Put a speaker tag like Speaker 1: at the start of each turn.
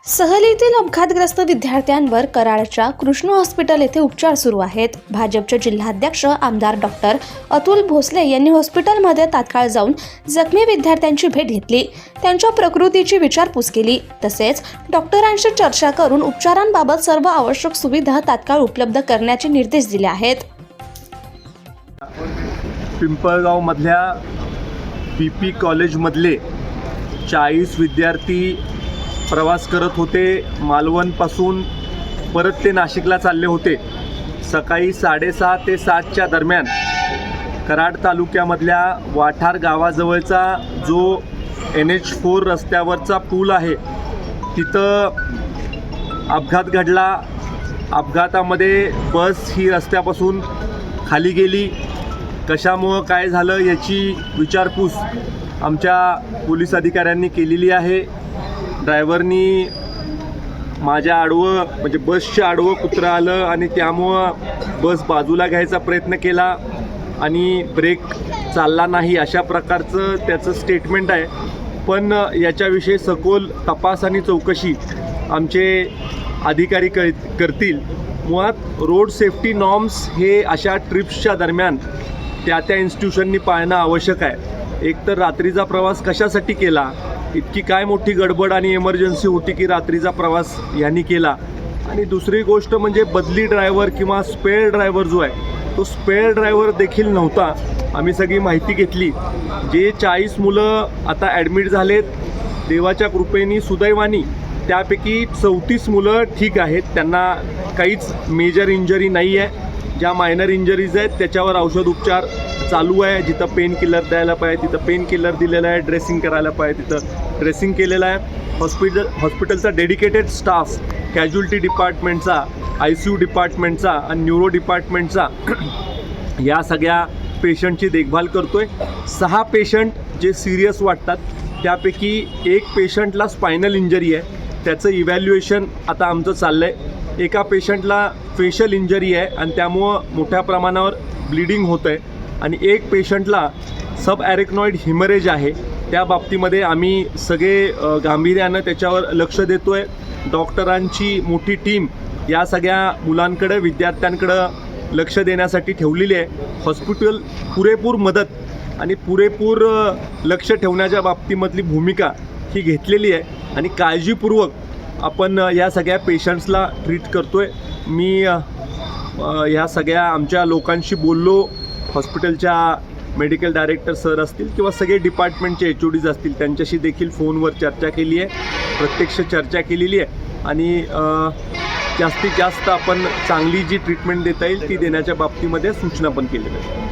Speaker 1: सहलीतील अपघातग्रस्त विद्यार्थ्यांवर कराडच्या कृष्ण हॉस्पिटल येथे उपचार सुरू आहेत। भाजपचे जिल्हाध्यक्ष आमदार डॉक्टर अतुल भोसले यांनी हॉस्पिटलमध्ये तात्काळ जाऊन जखमी विद्यार्थ्यांची भेट घेतली, त्यांच्या प्रकृतीची विचारपूस केली, तसेच डॉक्टरांशी चर्चा करून उपचारांबाबत सर्व आवश्यक सुविधा तात्काळ उपलब्ध करण्याचे निर्देश दिले आहेत।
Speaker 2: पिंपळगाव मधल्या पीपी कॉलेजमधले 40 विद्यार्थी प्रवास करत होते। मालवणपासून परत ते नाशिकला चालले होते। सकाळी 6:30 ते 7च्या दरम्यान कराड तालुक्यामधल्या वाठार गावाजवळचा जो NH4 रस्त्यावरचा पूल आहे तिथं अपघात घडला। अपघातामध्ये बस ही रस्त्यापासून खाली गेली। कशामुळं काय झालं याची विचारपूस आमच्या पोलीस अधिकाऱ्यांनी केलेली आहे। ड्रायव्हरनी माझ्या आडवं म्हणजे बसच्या आडवं कुत्रं आलं आणि त्यामुळं बस बाजूला घ्यायचा प्रयत्न केला आणि ब्रेक चालला नाही, अशा प्रकारचं त्याचं स्टेटमेंट आहे। पण याच्याविषयी सखोल तपास आणि चौकशी आमचे अधिकारी करतील। मुळात रोड सेफ्टी नॉर्म्स हे अशा ट्रिप्सच्या दरम्यान त्या इन्स्टिट्यूशननी पाळणं आवश्यक आहे। एक तर रात्रीचा प्रवास कशासाठी केला, इतकी काय मोठी गडबड आणि इमर्जन्सी होती की रात्रीचा प्रवास यांनी केला। आणि दुसरी गोष्ट म्हणजे बदली ड्रायव्हर किंवा स्पेअर ड्रायव्हर जो आहे तो स्पेअर ड्रायव्हर देखील नव्हता। आम्ही सगळी माहिती घेतली। जे 40 मुलं आता ॲडमिट झालेत, देवाच्या कृपेने सुदैवानी त्यापैकी 34 मुलं ठीक आहेत, त्यांना काहीच मेजर इंजरी नाही आहे। ज्या मायनर इंजरीज आहेत त्याच्यावर औषध उपचार चालू आहे। जिथं पेन किलर द्यायला पाहिजे तिथं पेन किलर दिलेलं आहे, ड्रेसिंग करायला पाहिजे तिथं ड्रेसिंग केलेलं आहे। हॉस्पिटलचा डेडिकेटेड स्टाफ कॅज्युअल्टी डिपार्टमेंटचा, ICU डिपार्टमेंटचा आणि न्यूरो डिपार्टमेंटचा या सगळ्या पेशंटची देखभाल करतो आहे। 6 पेशंट जे सिरियस वाटतात त्यापैकी एक पेशंटला स्पायनल इंजरी आहे, त्याचं इव्हॅल्युएशन आता आमचं चाललं आहे। एका पेशंटला फेशियल इंजरी आहे आणि त्यामुळं मोठ्या प्रमाणावर ब्लिडिंग होतं आहे आणि एक पेशंटला सब ॲरेक्नॉइड हिमरेज आहे। त्या बाबतीमध्ये आम्ही सगळे गांभीर्यानं त्याच्यावर लक्ष देतो आहे। डॉक्टरांची मोठी टीम या सगळ्या मुलांकडे विद्यार्थ्यांकडं लक्ष देण्यासाठी ठेवलेली आहे। हॉस्पिटल पुरेपूर मदत आणि पुरेपूर लक्ष ठेवण्याच्या बाबतीमधली भूमिका ही घेतलेली आहे आणि काळजीपूर्वक आपण या सगळ्या पेशंट्सला ट्रीट करतो आहे। मी ह्या सगळ्या आमच्या लोकांशी बोललो, हॉस्पिटलच्या मेडिकल डायरेक्टर सर असतील किंवा सगळे डिपार्टमेंटचे HODs असतील त्यांच्याशी देखील फोनवर चर्चा केली आहे, प्रत्यक्ष चर्चा केलेली आहे आणि जास्तीत जास्त आपण चांगली जी ट्रीटमेंट देता येईल ती देण्याच्या बाबतीमध्ये सूचना पण केलेल्या आहेत।